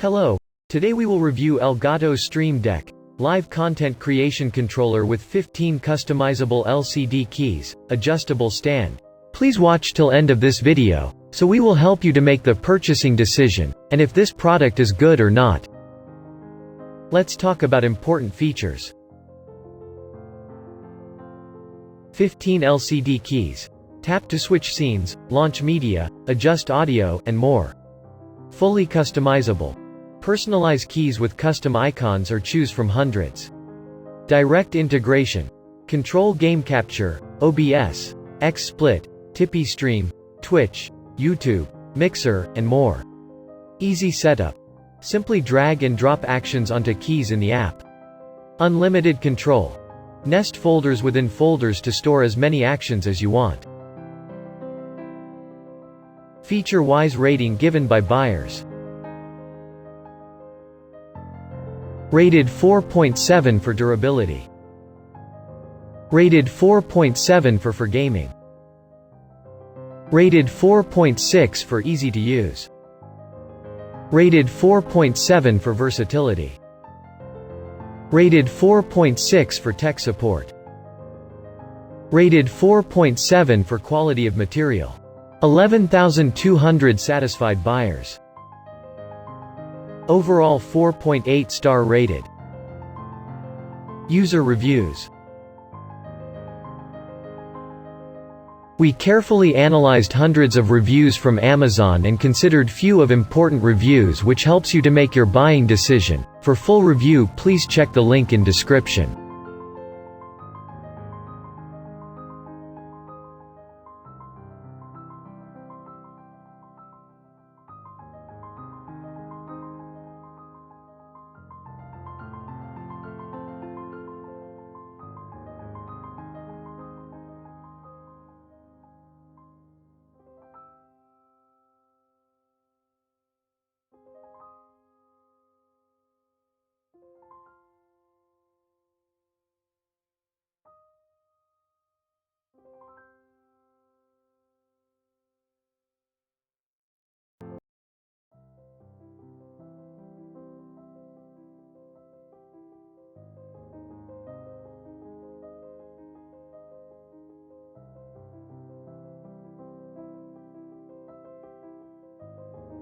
Hello. Today we will review Elgato Stream Deck, live content creation controller with 15 customizable LCD keys, adjustable stand. Please watch till end of this video, so we will help you to make the purchasing decision, and if this product is good or not. Let's talk about important features. 15 LCD keys. Tap to switch scenes, launch media, adjust audio, and more. Fully customizable. Personalize keys with custom icons or choose from hundreds. Direct integration. Control game capture, OBS, XSplit, Tippy Stream, Twitch, YouTube, Mixer, and more. Easy setup. Simply drag and drop actions onto keys in the app. Unlimited control. Nest folders within folders to store as many actions as you want. Feature-wise rating given by buyers. Rated 4.7 for durability. Rated 4.7 for gaming. Rated 4.6 for easy to use. Rated 4.7 for versatility. Rated 4.6 for tech support. Rated 4.7 for quality of material. 11,200 satisfied buyers. Overall 4.8 star rated. User reviews. We carefully analyzed hundreds of reviews from Amazon and considered few of important reviews, which helps you to make your buying decision. For full review, please check the link in description.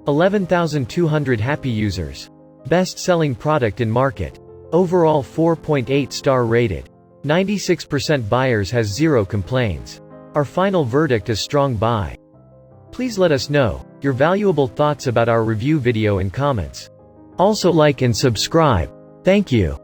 $11,200 happy users. Best-selling product in market. Overall 4.8 star rated. 96% buyers has 0 complaints. Our final verdict is strong buy. Please let us know your valuable thoughts about our review video in comments. Also like and subscribe. Thank you.